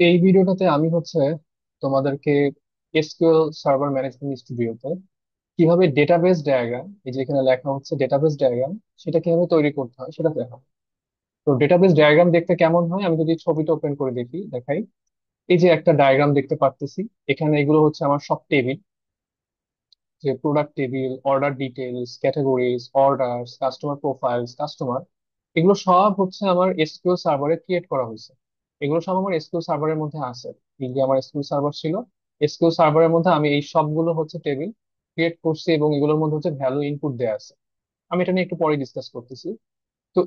এই ভিডিওটাতে আমি তোমাদেরকে এসকিউএল সার্ভার ম্যানেজমেন্ট স্টুডিওতে কিভাবে ডেটাবেস ডায়াগ্রাম, এই যে এখানে লেখা হচ্ছে ডেটাবেস ডায়াগ্রাম, সেটা কিভাবে তৈরি করতে হয় সেটা দেখাবো। তো ডেটাবেস ডায়াগ্রাম দেখতে কেমন হয় আমি যদি ছবিটা ওপেন করে দেখাই। এই যে একটা ডায়াগ্রাম দেখতে পারতেছি, এখানে এগুলো হচ্ছে আমার সব টেবিল, যে product table, order details, categories, orders, customer profiles, customer, এগুলো সব হচ্ছে আমার এসকিউএল সার্ভারে ক্রিয়েট করা হয়েছে। এগুলো সব আমার এসকিউএল সার্ভারের মধ্যে আছে। এই যে আমার এসকিউএল সার্ভার ছিল, এসকিউএল সার্ভারের মধ্যে আমি এই সবগুলো হচ্ছে টেবিল ক্রিয়েট করছি এবং এগুলোর মধ্যে হচ্ছে ভ্যালু ইনপুট দেওয়া আছে। আমি এটা নিয়ে একটু পরে ডিসকাস করতেছি। তো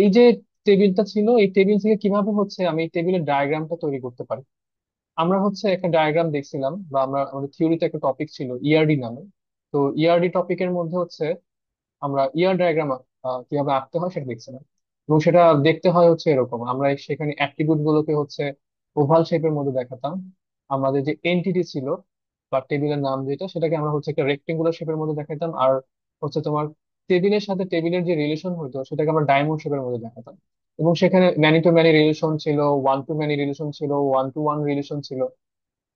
এই যে টেবিলটা ছিল, এই টেবিল থেকে কিভাবে আমি এই টেবিলের ডায়াগ্রামটা তৈরি করতে পারি। আমরা একটা ডায়াগ্রাম দেখছিলাম, বা আমাদের থিওরিতে একটা টপিক ছিল ইআরডি নামে। তো ইআরডি টপিকের মধ্যে আমরা ইয়ার ডায়াগ্রাম কিভাবে আঁকতে হয় সেটা দেখছিলাম। এবং সেটা দেখতে হয় এরকম, আমরা সেখানে অ্যাট্রিবিউট গুলোকে ওভাল শেপের মধ্যে দেখাতাম। আমাদের যে এন্টিটি ছিল বা টেবিলের নাম যেটা, সেটাকে আমরা একটা রেক্টেঙ্গুলার শেপের মধ্যে দেখাতাম। আর তোমার টেবিলের সাথে টেবিলের যে রিলেশন হতো সেটাকে আমরা ডায়মন্ড শেপের মধ্যে দেখাতাম। এবং সেখানে ম্যানি টু ম্যানি রিলেশন ছিল, ওয়ান টু ম্যানি রিলেশন ছিল, ওয়ান টু ওয়ান রিলেশন ছিল,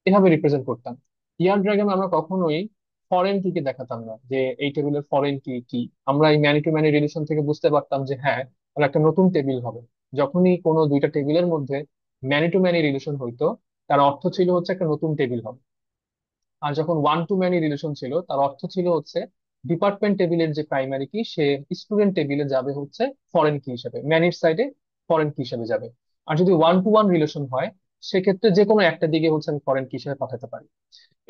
এভাবে রিপ্রেজেন্ট করতাম। ইয়ার ডায়াগ্রামে আমরা কখনোই ফরেন কি কে দেখাতাম না, যে এই টেবিলের ফরেন কি কি। আমরা এই ম্যানি টু ম্যানি রিলেশন থেকে বুঝতে পারতাম যে হ্যাঁ, আর একটা নতুন টেবিল হবে। যখনই কোনো দুইটা টেবিলের মধ্যে ম্যানি টু ম্যানি রিলেশন হইতো, তার অর্থ ছিল একটা নতুন টেবিল হবে। আর যখন ওয়ান টু ম্যানি রিলেশন ছিল, তার অর্থ ছিল ডিপার্টমেন্ট টেবিলের যে প্রাইমারি কি, সে স্টুডেন্ট টেবিলে যাবে ফরেন কি হিসেবে, ম্যানির সাইডে ফরেন কি হিসেবে যাবে। আর যদি ওয়ান টু ওয়ান রিলেশন হয়, সেক্ষেত্রে যে কোনো একটা দিকে আমি ফরেন কি হিসেবে পাঠাতে পারি।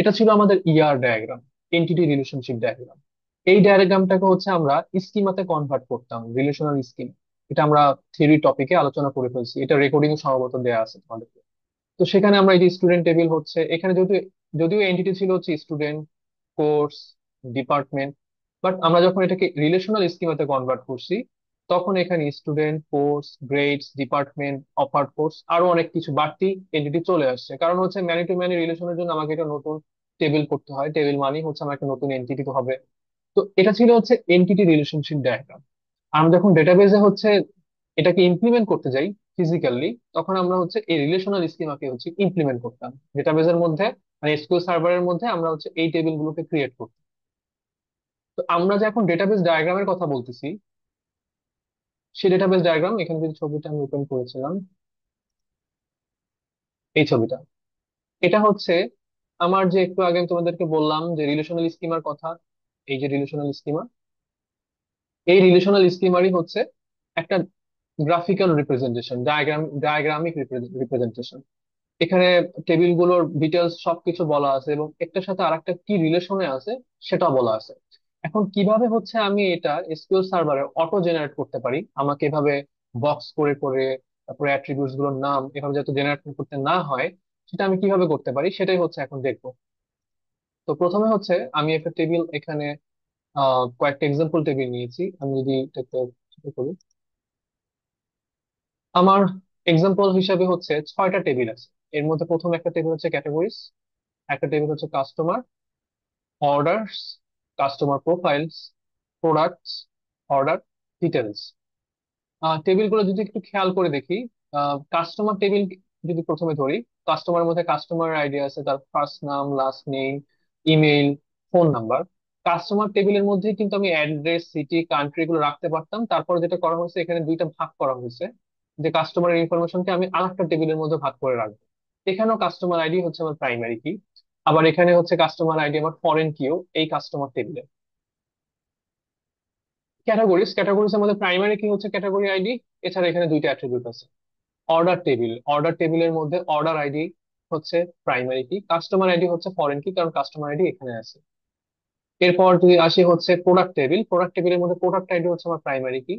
এটা ছিল আমাদের ER diagram, entity relationship diagram. এই ডায়াগ্রামটাকে আমরা স্কিমাতে কনভার্ট করতাম, রিলেশনাল স্কিম। এটা আমরা থিওরি টপিকে আলোচনা করে ফেলছি, এটা রেকর্ডিং সম্ভবত দেয়া আছে তোমাদেরকে। তো সেখানে আমরা এই যে স্টুডেন্ট টেবিল এখানে যদিও যদিও এন্টিটি ছিল স্টুডেন্ট, কোর্স, ডিপার্টমেন্ট, বাট আমরা যখন এটাকে রিলেশনাল স্কিমাতে কনভার্ট করছি, তখন এখানে student, course, grades, department, offer course, আরো অনেক কিছু বাড়তি এন্টিটি চলে আসছে। কারণ ম্যানি টু ম্যানি রিলেশনের জন্য আমাকে একটা নতুন টেবিল করতে হয়, টেবিল মানে আমার একটা নতুন এন্টিটি তো হবে। তো এটা ছিল এন্টিটি রিলেশনশিপ ডায়াগ্রাম। আমরা যখন ডেটাবেজে এটাকে ইমপ্লিমেন্ট করতে যাই ফিজিক্যালি, তখন আমরা এই রিলেশনাল স্কিমাকে ইমপ্লিমেন্ট করতাম ডেটাবেজের মধ্যে, মানে এসকিউএল সার্ভারের মধ্যে আমরা এই টেবিল গুলোকে ক্রিয়েট করতাম। তো আমরা যে এখন ডেটাবেস ডায়াগ্রামের কথা বলতেছি, সেই ডেটাবেস ডায়াগ্রাম এখানে যে ছবিটা আমি ওপেন করেছিলাম, এই ছবিটা, এটা আমার যে একটু আগে আমি তোমাদেরকে বললাম যে রিলেশনাল স্কিমার কথা। এই যে রিলেশনাল স্কিমা, এই রিলেশনাল স্কিমারই একটা গ্রাফিক্যাল রিপ্রেজেন্টেশন, ডায়াগ্রামিক রিপ্রেজেন্টেশন। এখানে টেবিল গুলোর ডিটেলস সবকিছু বলা আছে এবং একটার সাথে আরেকটা কি রিলেশনে আছে সেটা বলা আছে। এখন কিভাবে আমি এটা এসকিউএল সার্ভারে অটো জেনারেট করতে পারি, আমাকে এভাবে বক্স করে করে, তারপরে অ্যাট্রিবিউটস গুলোর নাম এভাবে যাতে জেনারেট করতে না হয়, সেটা আমি কিভাবে করতে পারি সেটাই এখন দেখবো। তো প্রথমে আমি একটা টেবিল এখানে কয়েকটা এক্সাম্পল টেবিল নিয়েছি। আমি যদি এটাকে ছোট করি, আমার এক্সাম্পল হিসাবে 6টা টেবিল আছে। এর মধ্যে প্রথম একটা টেবিল ক্যাটাগরিজ, একটা table customer, orders, customer profiles, products, order details. টেবিলগুলো যদি একটু খেয়াল করে দেখি, কাস্টমার টেবিল যদি প্রথমে ধরি, কাস্টমারের মধ্যে কাস্টমার আইডি আছে, তার ফার্স্ট নাম, last name, email, phone number. Customer টেবিলের মধ্যে কিন্তু আমি অ্যাড্রেস, সিটি, কান্ট্রি এগুলো রাখতে পারতাম। তারপর যেটা করা হয়েছে, এখানে দুইটা ভাগ করা হয়েছে, যে কাস্টমারের ইনফরমেশনকে আমি আরেকটা টেবিলের মধ্যে ভাগ করে রাখবো। এখানেও কাস্টমার আইডি আমার প্রাইমারি কি, আবার এখানে কাস্টমার আইডি আমার ফরেন কিও এই কাস্টমার টেবিলে। ক্যাটাগরিজ আমাদের প্রাইমারি কি ক্যাটাগরি আইডি। এছাড়া এখানে দুইটা অ্যাট্রিবিউট আছে। অর্ডার টেবিলের মধ্যে অর্ডার আইডি প্রাইমারি কি, কাস্টমার আইডি ফরেন কি, কারণ কাস্টমার আইডি এখানে আছে। এরপর যদি আসি প্রোডাক্ট টেবিলের মধ্যে প্রোডাক্ট আইডি আমার প্রাইমারি কি।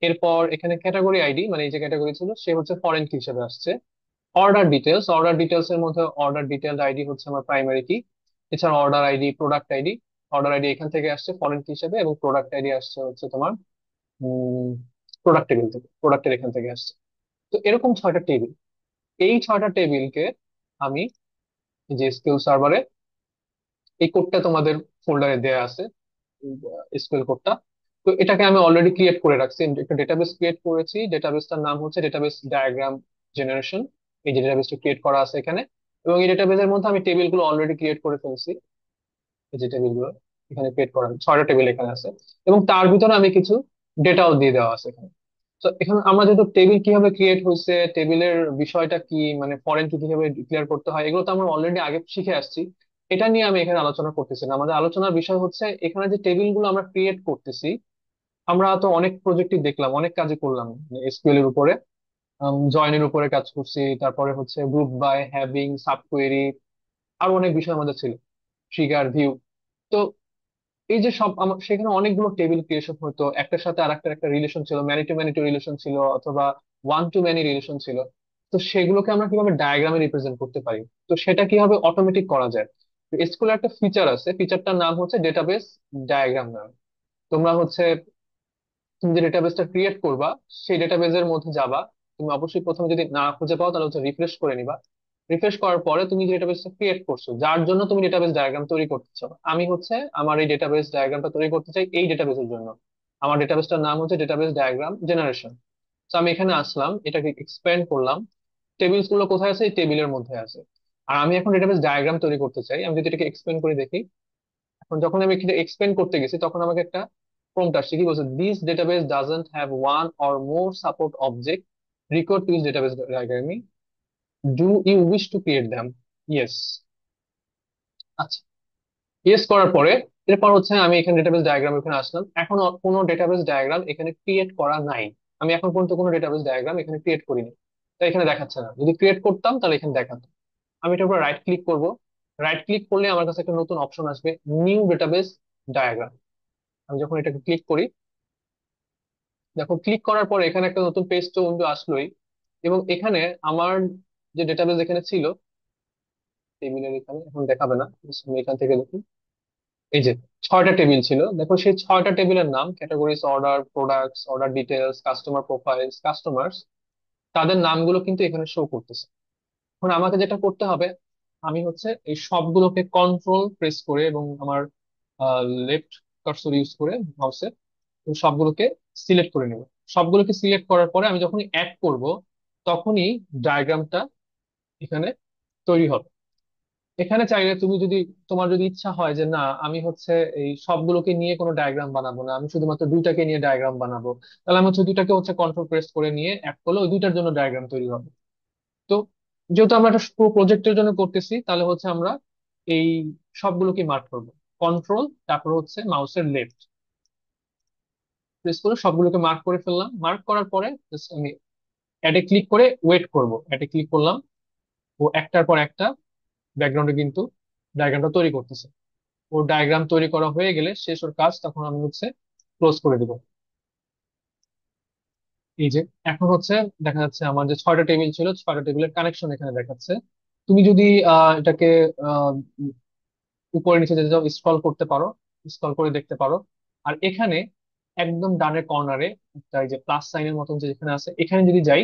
এরপর এখানে ক্যাটাগরি আইডি, মানে এই যে ক্যাটাগরি ছিল সে ফরেন কি হিসেবে আসছে। অর্ডার ডিটেলস এর মধ্যে অর্ডার ডিটেল আইডি আমার প্রাইমারি কি। এছাড়া order ID, product ID, order ID এখান থেকে আসছে ফরেন কি হিসেবে, এবং প্রোডাক্ট আইডি আসছে তোমার প্রোডাক্ট টেবিল থেকে, প্রোডাক্টের এখান থেকে আসছে। তো এরকম 6টা টেবিল, এই 6টা টেবিলকে আমি যে এসকিউএল সার্ভারে, এই কোডটা তোমাদের ফোল্ডারে দেয়া আছে, এসকিউএল কোডটা। তো এটাকে আমি অলরেডি ক্রিয়েট করে রাখছি, আমি একটা ডেটাবেস ক্রিয়েট করেছি, ডেটাবেসটার নাম ডেটাবেস ডায়াগ্রাম জেনারেশন। এই যে ডেটাবেসটা ক্রিয়েট করা আছে এখানে, এবং এই ডেটাবেসের মধ্যে আমি টেবিল গুলো অলরেডি ক্রিয়েট করে ফেলছি। এই যে টেবিল গুলো এখানে ক্রিয়েট করা, 6টা টেবিল এখানে আছে, এবং তার ভিতরে আমি কিছু ডেটাও দিয়ে দেওয়া আছে এখানে। তো এখন আমরা যেহেতু টেবিল কিভাবে ক্রিয়েট হয়েছে, টেবিলের বিষয়টা কি, মানে ফরেন কি কিভাবে ডিক্লেয়ার করতে হয়, এগুলো তো আমরা অলরেডি আগে শিখে আসছি। এটা নিয়ে আমি এখানে আলোচনা করতেছি না। আমাদের আলোচনার বিষয় হচ্ছে এখানে যে টেবিল গুলো আমরা ক্রিয়েট করতেছি। আমরা তো অনেক প্রজেক্টই দেখলাম, অনেক কাজই করলাম এসকিউএল এর উপরে, জয়েনের উপরে কাজ করছি, তারপরে হচ্ছে গ্রুপ বাই, হ্যাভিং, সাবকোয়েরি, আরো অনেক বিষয় আমাদের ছিল, ট্রিগার, ভিউ। তো এই যে সব সেখানে অনেকগুলো টেবিল ক্রিয়েশন হতো, একটার সাথে আরেকটার একটা রিলেশন ছিল, ম্যানি টু রিলেশন ছিল, অথবা ওয়ান টু ম্যানি রিলেশন ছিল। তো সেগুলোকে আমরা কিভাবে ডায়াগ্রামে রিপ্রেজেন্ট করতে পারি, তো সেটা কিভাবে অটোমেটিক করা যায়। এসকিউএল একটা ফিচার আছে, ফিচারটার নাম হচ্ছে ডেটাবেস ডায়াগ্রাম নাম। তোমরা হচ্ছে তুমি যে ডেটাবেসটা ক্রিয়েট করবা, সেই ডেটাবেসের মধ্যে যাবা। তুমি অবশ্যই প্রথমে যদি না খুঁজে পাও তাহলে হচ্ছে রিফ্রেশ করে নিবা। রিফ্রেশ করার পরে তুমি যে ডেটাবেসটা ক্রিয়েট করছো, যার জন্য তুমি ডেটাবেস ডায়াগ্রাম তৈরি করতেছো, আমি হচ্ছে আমার এই ডেটাবেস ডায়াগ্রামটা তৈরি করতে চাই এই ডেটাবেসের জন্য। আমার ডেটাবেসটার নাম হচ্ছে ডেটাবেস ডায়াগ্রাম জেনারেশন। তো আমি এখানে আসলাম, এটাকে এক্সপ্যান্ড করলাম। টেবিলস গুলো কোথায় আছে? এই টেবিলের মধ্যে আছে। আর আমি এখন ডেটাবেস ডায়াগ্রাম তৈরি করতে চাই। আমি যদি এটাকে এক্সপ্যান্ড করে দেখি, এখন যখন আমি এখানে এক্সপ্লেন করতে গেছি তখন আমাকে একটা প্রম্পট আসছে, কি বলছে, this database doesn't have one or more support object required to use database diagramming, do you wish to create them? Yes. আচ্ছা, ইয়েস করার পরে এরপর হচ্ছে আমি এখানে ডেটাবেস ডায়াগ্রাম এখানে আসলাম। এখন কোনো ডেটাবেস ডায়াগ্রাম এখানে ক্রিয়েট করা নাই। আমি এখন পর্যন্ত কোনো ডেটাবেস ডায়াগ্রাম এখানে ক্রিয়েট করিনি, তাই এখানে দেখাচ্ছে না। যদি ক্রিয়েট করতাম তাহলে এখানে দেখাতো। আমি এটার উপর রাইট ক্লিক করব। রাইট ক্লিক করলে আমার কাছে একটা নতুন অপশন আসবে, নিউ ডেটাবেস ডায়াগ্রাম। আমি যখন এটাকে ক্লিক করি, দেখো ক্লিক করার পরে এখানে একটা নতুন পেজ তো উইন্ডো আসলোই। এবং এখানে আমার যে ডেটাবেস এখানে ছিল, টেবিলের এখানে এখন দেখাবে না, just আমি এখান থেকে দেখি। এই যে 6টা টেবিল ছিল, দেখো সেই 6টা টেবিলের নাম, categories, order, products, order details, customer profiles, customers, তাদের নামগুলো কিন্তু এখানে শো করতেছে। এখন আমাকে যেটা করতে হবে, আমি হচ্ছে এই সবগুলোকে কন্ট্রোল প্রেস করে এবং আমার লেফট কার্সর ইউজ করে মাউসের সবগুলোকে সিলেক্ট করে নেব। সবগুলোকে সিলেক্ট করার পরে আমি যখনই অ্যাড করব, তখনই ডায়াগ্রামটা এখানে তৈরি হবে। এখানে চাইলে তুমি যদি, তোমার যদি ইচ্ছা হয় যে না আমি হচ্ছে এই সবগুলোকে নিয়ে কোনো ডায়াগ্রাম বানাবো না, আমি শুধুমাত্র দুইটাকে নিয়ে ডায়াগ্রাম বানাবো, তাহলে আমি হচ্ছে দুইটাকে হচ্ছে কন্ট্রোল প্রেস করে নিয়ে অ্যাড করলে ওই দুইটার জন্য ডায়াগ্রাম তৈরি হবে। তো যেহেতু আমরা একটা পুরো প্রজেক্টের জন্য করতেছি, তাহলে হচ্ছে আমরা এই সবগুলোকে মার্ক করবো। কন্ট্রোল, তারপর হচ্ছে মাউসের লেফট প্রেস করে সবগুলোকে মার্ক করে ফেললাম। মার্ক করার পরে just আমি অ্যাডে ক্লিক করে ওয়েট করব। অ্যাডে ক্লিক করলাম, ও একটার পর একটা ব্যাকগ্রাউন্ডে কিন্তু ডায়াগ্রামটা তৈরি করতেছে। ও ডায়াগ্রাম তৈরি করা হয়ে গেলে শেষ ওর কাজ, তখন আমি হচ্ছে ক্লোজ করে দিব। এই যে এখন হচ্ছে দেখা যাচ্ছে আমার যে 6টা টেবিল ছিল, 6টা টেবিলের কানেকশন এখানে দেখাচ্ছে। তুমি যদি এটাকে আহ, উপরে নিচে যেতে চাও, স্ক্রল করতে পারো, স্ক্রল করে দেখতে পারো। আর এখানে একদম ডানের কর্নারে একটা এই যে প্লাস সাইনের মতন যে এখানে আছে, এখানে যদি যাই,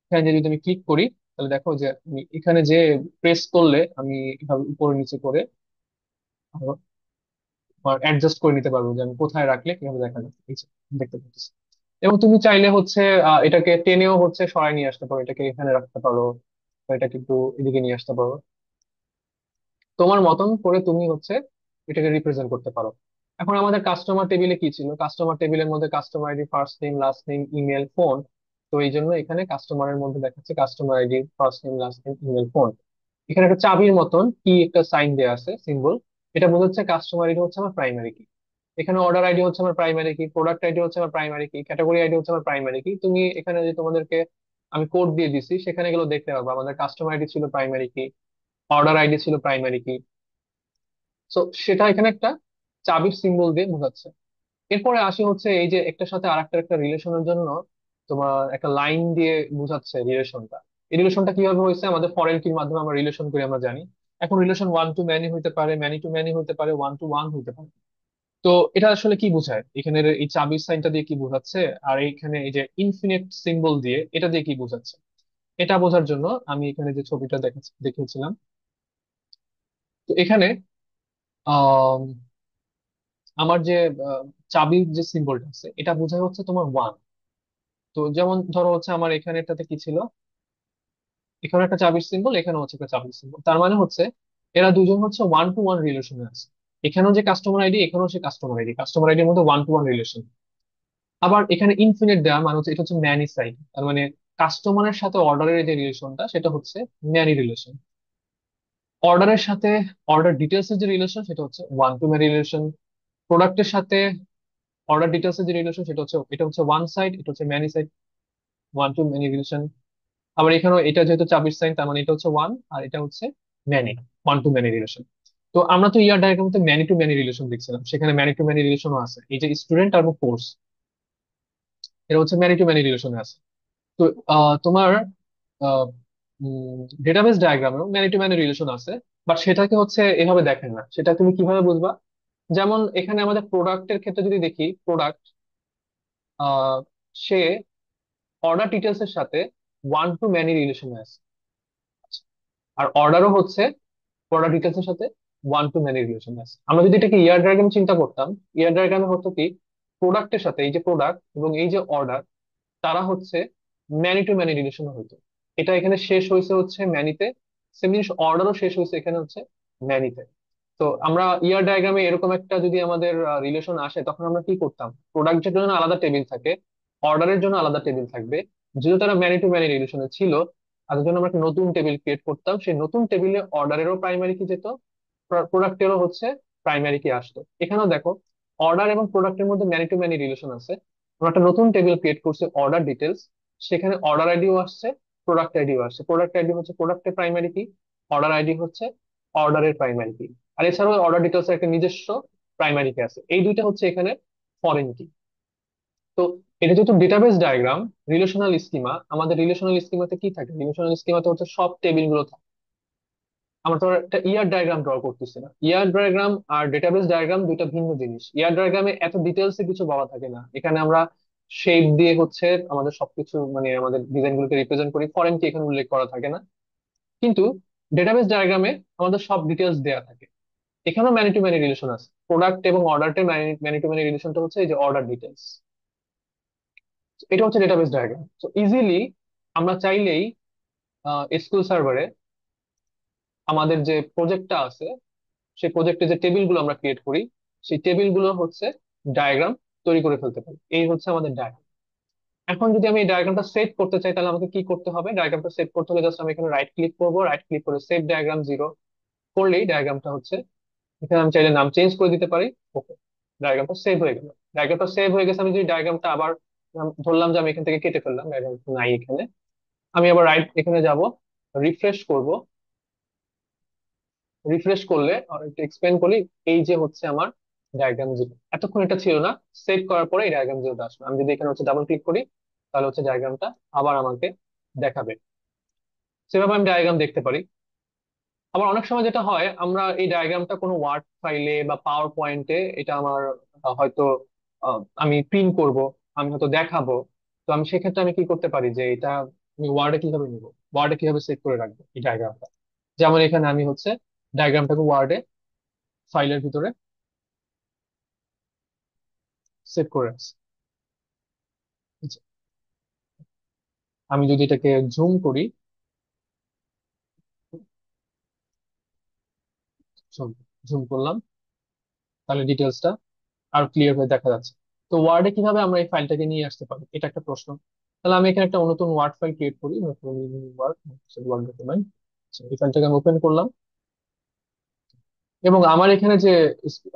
এখানে যদি আমি ক্লিক করি, তাহলে দেখো যে আমি এখানে যে প্রেস করলে আমি এভাবে উপরে নিচে করে অ্যাডজাস্ট করে নিতে পারবো যে আমি কোথায় রাখলে কিভাবে দেখা যাচ্ছে, এই যে দেখতে পাচ্ছি। এবং তুমি চাইলে হচ্ছে এটাকে টেনেও হচ্ছে সরায় নিয়ে আসতে পারো, এটাকে এখানে রাখতে পারো, বা এটাকে একটু এদিকে নিয়ে আসতে পারো। তোমার মতন করে তুমি হচ্ছে এটাকে রিপ্রেজেন্ট করতে পারো। এখন আমাদের কাস্টমার টেবিলে কি ছিল? কাস্টমার টেবিলের মধ্যে customer ID, first name, last name, email, phone. তো এই জন্য এখানে কাস্টমারের মধ্যে দেখাচ্ছে customer ID, first name, last name, email, phone. এখানে একটা চাবির মতন কি একটা সাইন দেওয়া আছে, সিম্বল। এটা বোঝাচ্ছে কাস্টমার আইডি হচ্ছে আমার প্রাইমারি কি। এখানে অর্ডার আইডি হচ্ছে আমার প্রাইমারি কি, প্রোডাক্ট আইডি হচ্ছে আমার প্রাইমারি কি, ক্যাটাগরি আইডি হচ্ছে আমার প্রাইমারি কি। তুমি এখানে যে তোমাদেরকে আমি কোড দিয়ে দিছি, সেখানে গেলে দেখতে পাবো আমাদের কাস্টমার আইডি ছিল প্রাইমারি কি, অর্ডার আইডি ছিল প্রাইমারি কি। তো সেটা এখানে একটা চাবির সিম্বল দিয়ে বোঝাচ্ছে। এরপরে আসি হচ্ছে এই যে একটার সাথে আর একটা রিলেশনের জন্য তোমার একটা লাইন দিয়ে বোঝাচ্ছে রিলেশনটা। এই রিলেশনটা কিভাবে হয়েছে? আমাদের ফরেন কির মাধ্যমে আমরা রিলেশন করি, আমরা জানি। এখন রিলেশন ওয়ান টু ম্যানি হইতে পারে, ম্যানি টু ম্যানি হইতে পারে, ওয়ান টু ওয়ান হইতে পারে। তো এটা আসলে কি বোঝায়, এখানে এই চাবির সাইনটা দিয়ে কি বোঝাচ্ছে, আর এইখানে এই যে ইনফিনিট সিম্বল দিয়ে এটা দিয়ে কি বোঝাচ্ছে, এটা বোঝার জন্য আমি এখানে যে ছবিটা দেখিয়েছিলাম। তো এখানে আহ আমার যে চাবির যে সিম্বলটা আছে, এটা বোঝায় হচ্ছে তোমার ওয়ান। তো যেমন ধরো হচ্ছে আমার এখানে এটাতে কি ছিল, এখানে একটা চাবির সিম্বল, এখানে হচ্ছে একটা চাবির সিম্বল, তার মানে হচ্ছে এরা দুজন হচ্ছে ওয়ান টু ওয়ান রিলেশনে আছে। এখানেও যে কাস্টমার আইডি, এখানেও সে কাস্টমার আইডি, কাস্টমার আইডির মধ্যে ওয়ান টু ওয়ান রিলেশন। আবার এখানে ইনফিনিট দেওয়া মানে হচ্ছে এটা হচ্ছে ম্যানি সাইড, তার মানে কাস্টমারের সাথে অর্ডারের যে রিলেশনটা সেটা হচ্ছে ম্যানি রিলেশন। অর্ডারের সাথে অর্ডার ডিটেলস এর যে রিলেশন সেটা হচ্ছে ওয়ান টু ম্যানি রিলেশন। প্রোডাক্টের সাথে অর্ডার ডিটেলস এর যে রিলেশন সেটা হচ্ছে, এটা হচ্ছে ওয়ান সাইড, এটা হচ্ছে many side, one to many relation. আবার এখানেও এটা যেহেতু চাবির সাইন, তার মানে এটা হচ্ছে ওয়ান আর এটা হচ্ছে many, one to many relation. তো আমরা তো ইয়ার ডায়াগ্রামে ম্যানি টু ম্যানি রিলেশন দেখছিলাম, সেখানে ম্যানি টু ম্যানি রিলেশনও আছে, এই যে স্টুডেন্ট আর কোর্স, এটা হচ্ছে ম্যানি টু ম্যানি রিলেশনে আছে। তো তোমার ডেটাবেস ডায়াগ্রামেও ম্যানি টু ম্যানি রিলেশন আছে, বাট সেটাকে হচ্ছে এভাবে দেখেন না। সেটা তুমি কিভাবে বুঝবা? যেমন এখানে আমাদের প্রোডাক্টের ক্ষেত্রে যদি দেখি, প্রোডাক্ট সে অর্ডার ডিটেলস এর সাথে ওয়ান টু ম্যানি রিলেশনে আছে, আর অর্ডারও হচ্ছে প্রোডাক্ট ডিটেলস এর সাথে ওয়ান টু ম্যানি রিলেশন আছে। আমরা যদি এটাকে ইয়ার ডায়াগ্রাম চিন্তা করতাম, ইয়ার ডায়াগ্রামে হতো কি, প্রোডাক্টের সাথে এই যে প্রোডাক্ট এবং এই যে অর্ডার, তারা হচ্ছে ম্যানি টু ম্যানি রিলেশনে হইতো। এটা এখানে শেষ হয়েছে হচ্ছে ম্যানিতে, সেম জিনিস অর্ডারও শেষ হয়েছে এখানে হচ্ছে ম্যানিতে। তো আমরা ইয়ার ডায়াগ্রামে এরকম একটা যদি আমাদের রিলেশন আসে, তখন আমরা কি করতাম, প্রোডাক্টের জন্য আলাদা টেবিল থাকে, অর্ডারের জন্য আলাদা টেবিল থাকবে। যেহেতু তারা ম্যানি টু ম্যানি রিলেশনে ছিল, তাদের জন্য আমরা একটা নতুন টেবিল ক্রিয়েট করতাম, সেই নতুন টেবিলে অর্ডারেরও প্রাইমারি কি যেত, প্রোডাক্টেরও হচ্ছে প্রাইমারি কি আসতো। এখানেও দেখো, অর্ডার এবং প্রোডাক্টের মধ্যে ম্যানি টু ম্যানি রিলেশন আছে। আমরা একটা নতুন টেবিল ক্রিয়েট করছি অর্ডার ডিটেলস, সেখানে অর্ডার আইডিও আসছে, প্রোডাক্ট আইডিও আসছে। প্রোডাক্ট আইডি হচ্ছে প্রোডাক্টের প্রাইমারি কি, অর্ডার আইডি হচ্ছে অর্ডারের প্রাইমারি কি। আর এছাড়াও অর্ডার ডিটেলস এর একটা নিজস্ব প্রাইমারি কি আছে, এই দুইটা হচ্ছে এখানে ফরেন কি। তো এটা যেহেতু ডেটাবেস ডায়াগ্রাম, রিলেশনাল স্কিমা, আমাদের রিলেশনাল স্কিমাতে কি থাকে, রিলেশনাল স্কিমাতে হচ্ছে সব টেবিল গুলো থাকে। আমরা তো আর একটা ইয়ার ডায়াগ্রাম ড্র করতেছি না। ইয়ার ডায়াগ্রাম আর ডেটাবেস ডায়াগ্রাম দুইটা ভিন্ন জিনিস। ইয়ার ডায়াগ্রামে এত ডিটেলস এ কিছু বলা থাকে না, এখানে আমরা শেপ দিয়ে হচ্ছে আমাদের সবকিছু মানে আমাদের ডিজাইন গুলোকে রিপ্রেজেন্ট করি, ফরেন কি এখানে উল্লেখ করা থাকে না। কিন্তু ডেটাবেস ডায়াগ্রামে আমাদের সব ডিটেলস দেয়া থাকে। এখানেও ম্যানি টু ম্যানি রিলেশন আছে, প্রোডাক্ট এবং অর্ডারটা ম্যানি টু ম্যানি রিলেশনটা হচ্ছে এই যে অর্ডার ডিটেলস। এটা হচ্ছে ডেটাবেস ডায়াগ্রাম। তো ইজিলি আমরা চাইলেই এসকিউএল সার্ভারে আমাদের যে প্রজেক্টটা আছে, সেই প্রজেক্টে যে টেবিল গুলো আমরা ক্রিয়েট করি, সেই টেবিল গুলো হচ্ছে ডায়াগ্রাম তৈরি করে ফেলতে পারি। এই হচ্ছে আমাদের ডায়াগ্রাম। এখন যদি আমি এই ডায়াগ্রামটা সেভ করতে চাই, তাহলে আমাকে কি করতে হবে? ডায়াগ্রামটা সেভ করতে হলে জাস্ট আমি এখানে রাইট ক্লিক করবো, রাইট ক্লিক করে সেভ ডায়াগ্রাম জিরো করলেই ডায়াগ্রামটা হচ্ছে, এখানে আমি চাইলে নাম চেঞ্জ করে দিতে পারি। ওকে, ডায়াগ্রামটা সেভ হয়ে গেল। ডায়াগ্রামটা সেভ হয়ে গেছে। আমি যদি ডায়াগ্রামটা আবার ধরলাম যে আমি এখান থেকে কেটে ফেললাম, ডায়াগ্রাম নাই এখানে, আমি আবার রাইট এখানে যাব, রিফ্রেশ করব। রিফ্রেশ করলে আর একটু এক্সপ্লেন করলে এই যে হচ্ছে আমার ডায়াগ্রাম জিরো, এতক্ষণ এটা ছিল না। সেভ করার পরে এই ডায়াগ্রাম জিরোটা আসবে। আমি যদি এখানে হচ্ছে ডাবল ক্লিক করি, তাহলে হচ্ছে ডায়াগ্রামটা আবার আমাকে দেখাবে। সেভাবে আমি ডায়াগ্রাম দেখতে পারি। আবার অনেক সময় যেটা হয়, আমরা এই ডায়াগ্রামটা কোনো ওয়ার্ড ফাইলে বা পাওয়ার পয়েন্টে, এটা আমার হয়তো আমি প্রিন্ট করব, আমি হয়তো দেখাবো। তো আমি সেক্ষেত্রে আমি কি করতে পারি যে এটা আমি ওয়ার্ডে কিভাবে নিব, ওয়ার্ডে কিভাবে সেভ করে রাখবো এই ডায়াগ্রামটা। যেমন এখানে আমি হচ্ছে ডায়াগ্রামটাকে ওয়ার্ডে ফাইলের ভিতরে সেভ করে রাখছি। আচ্ছা, আমি যদি এটাকে জুম করি, জুম করলাম, তাহলে ডিটেলসটা আর ক্লিয়ার হয়ে দেখা যাচ্ছে। তো ওয়ার্ডে কিভাবে আমরা এই ফাইলটাকে নিয়ে আসতে পারি, এটা একটা প্রশ্ন। তাহলে আমি এখানে একটা নতুন ওয়ার্ড ফাইল ক্রিয়েট করি, নতুন ওয়ার্ড, ওয়ার্ড ডকুমেন্ট। এই ফাইলটাকে আমি ওপেন করলাম, এবং আমার এখানে যে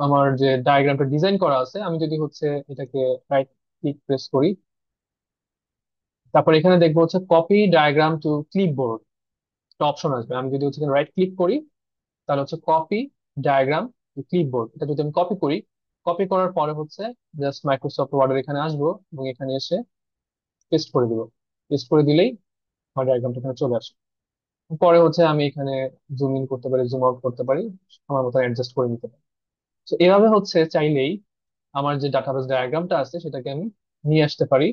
আমার যে ডায়াগ্রামটা ডিজাইন করা আছে, আমি যদি হচ্ছে এটাকে রাইট ক্লিক প্রেস করি, তারপর এখানে দেখবো হচ্ছে কপি ডায়াগ্রাম টু ক্লিপবোর্ড, একটা অপশন আসবে। আমি যদি হচ্ছে রাইট ক্লিক করি, তাহলে হচ্ছে কপি ডায়াগ্রাম ক্লিপবোর্ড, এটা যদি আমি কপি করি, কপি করার পরে হচ্ছে জাস্ট মাইক্রোসফট ওয়ার্ডের এখানে আসবো এবং এখানে এসে পেস্ট করে দিব। পেস্ট করে দিলেই আমার ডায়াগ্রামটা এখানে চলে আসে। পরে হচ্ছে আমি এখানে জুম ইন করতে পারি, জুম আউট করতে পারি, আমার মতো অ্যাডজাস্ট করে নিতে পারি। তো এভাবে হচ্ছে চাইলেই আমার যে ডাটাবেস ডায়াগ্রামটা আছে সেটাকে আমি নিয়ে আসতে পারি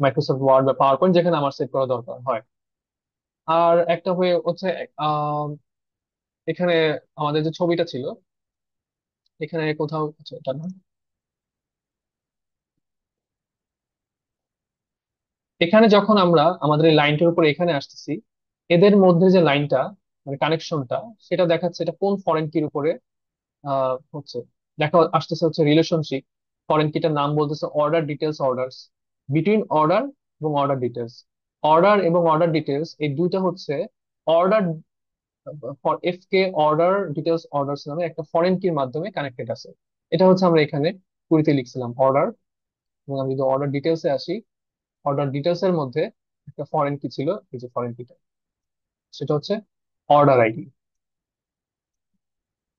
মাইক্রোসফট ওয়ার্ড বা পাওয়ার পয়েন্ট, যেখানে আমার সেভ করা দরকার হয়। আর একটা হয়ে হচ্ছে আহ এখানে আমাদের যে ছবিটা ছিল, এখানে কোথাও, আচ্ছা, এটা না, এখানে যখন আমরা আমাদের এই লাইনটার উপর এখানে আসতেছি, এদের মধ্যে যে লাইনটা, মানে কানেকশনটা, সেটা দেখাচ্ছে এটা কোন ফরেন কির উপরে হচ্ছে। দেখা আসতেছে হচ্ছে রিলেশনশিপ। ফরেন কিটার নাম বলতেছে order details orders, between order এবং অর্ডার ডিটেলস। অর্ডার এবং অর্ডার ডিটেলস এই দুইটা হচ্ছে order, for F K order details orders নামে একটা ফরেন কির মাধ্যমে কানেক্টেড আছে। এটা হচ্ছে আমরা এখানে কুড়িতে লিখছিলাম অর্ডার। এবং আমি যদি অর্ডার ডিটেলসে আসি, অর্ডার ডিটেলস এর মধ্যে একটা ফরেন কি ছিল, এই যে ফরেন কিটা, সেটা হচ্ছে অর্ডার আইডি।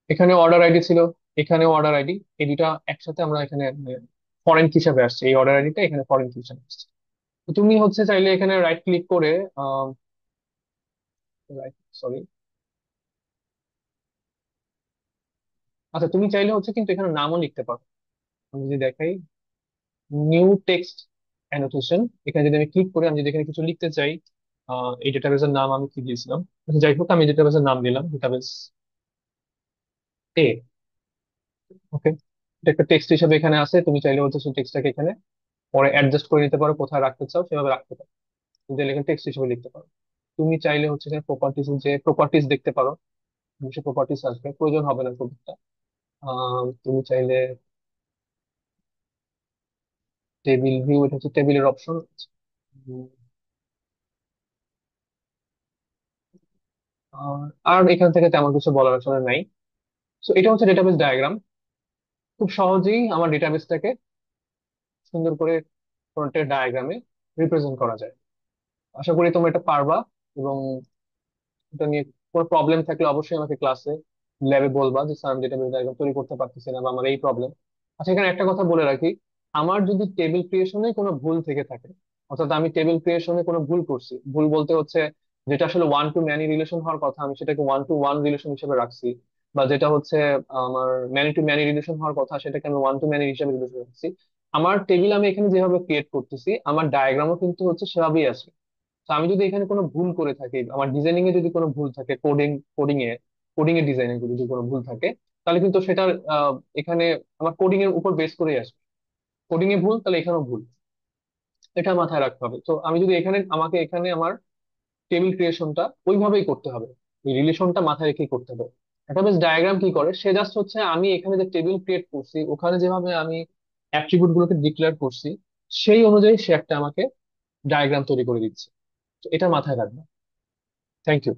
এখানে অর্ডার আইডি ছিল, এখানেও অর্ডার আইডি। এই দুটা একসাথে আমরা এখানে ফরেন কি হিসাবে আসছে, এই অর্ডার আইডিটা এখানে ফরেন কি হিসাবে আসছে। তো তুমি হচ্ছে চাইলে এখানে রাইট ক্লিক করে, সরি, আচ্ছা তুমি চাইলে হচ্ছে কিন্তু এখানে নামও লিখতে পারো। আমি যদি দেখাই নিউ টেক্সট অ্যানোটেশন, এখানে যদি আমি ক্লিক করি, আমি যদি এখানে কিছু লিখতে চাই, এই ডেটাবেসের নাম আমি কি দিয়েছিলাম, আচ্ছা যাই হোক আমি ডেটাবেসের নাম দিলাম ডেটাবেস এ। ওকে, এটা একটা টেক্সট হিসেবে এখানে আছে, তুমি চাইলে হচ্ছে সেই টেক্সটটাকে এখানে পরে অ্যাডজাস্ট করে নিতে পারো, কোথায় রাখতে চাও সেভাবে রাখতে পারো। তুমি চাইলে এখানে টেক্সট হিসেবে লিখতে পারো। তুমি চাইলে হচ্ছে এখানে প্রপার্টিস, যে প্রপার্টিস দেখতে পারো, সে প্রপার্টিস আসবে, প্রয়োজন হবে না খুব একটা। তুমি চাইলে টেবিল ভিউ, এটা হচ্ছে টেবিলের অপশন। আর এখান থেকে তেমন কিছু বলার আসলে নাই। তো এটা হচ্ছে ডেটাবেস ডায়াগ্রাম। খুব সহজেই আমার ডেটাবেসটাকে সুন্দর করে ফ্রন্টের ডায়াগ্রামে রিপ্রেজেন্ট করা যায়। আশা করি তোমরা এটা পারবা। এবং এটা নিয়ে কোনো প্রবলেম থাকলে অবশ্যই আমাকে ক্লাসে, ল্যাবে বলবা যে স্যার আমি ডেটাবেস ডায়াগ্রাম তৈরি করতে পারতেছি না বা আমার এই প্রবলেম। আচ্ছা, এখানে একটা কথা বলে রাখি, আমার যদি টেবিল ক্রিয়েশনে কোনো ভুল থেকে থাকে, অর্থাৎ আমি টেবিল ক্রিয়েশনে কোনো ভুল করছি, ভুল বলতে হচ্ছে যেটা আসলে ওয়ান টু ম্যানি রিলেশন হওয়ার কথা আমি সেটাকে ওয়ান টু ওয়ান রিলেশন হিসেবে রাখছি, বা যেটা হচ্ছে আমার ম্যানি টু ম্যানি রিলেশন হওয়ার কথা সেটাকে আমি ওয়ান টু ম্যানি হিসেবে রিলেশন রাখছি, আমার টেবিল আমি এখানে যেভাবে ক্রিয়েট করতেছি আমার ডায়াগ্রামও কিন্তু হচ্ছে সেভাবেই আসবে। তো আমি যদি এখানে কোনো ভুল করে থাকি, আমার ডিজাইনিং এ যদি কোনো ভুল থাকে, কোডিং এ কোডিং এর ডিজাইনে যদি কোনো ভুল থাকে, তাহলে কিন্তু সেটা এখানে আমার কোডিং এর উপর বেস করেই আসবে। কোডিং এ ভুল, তাহলে এখানেও ভুল। এটা মাথায় রাখতে হবে। তো আমি যদি এখানে, আমাকে এখানে আমার টেবিল ক্রিয়েশনটা ওইভাবেই করতে হবে, এই রিলেশনটা মাথায় রেখেই করতে হবে। ডেটাবেস ডায়াগ্রাম কি করে, সে জাস্ট হচ্ছে আমি এখানে যে টেবিল ক্রিয়েট করছি ওখানে যেভাবে আমি অ্যাট্রিবিউট গুলোকে ডিক্লেয়ার করছি সেই অনুযায়ী সে একটা আমাকে ডায়াগ্রাম তৈরি করে দিচ্ছে। তো এটা মাথায় রাখবে। Thank you.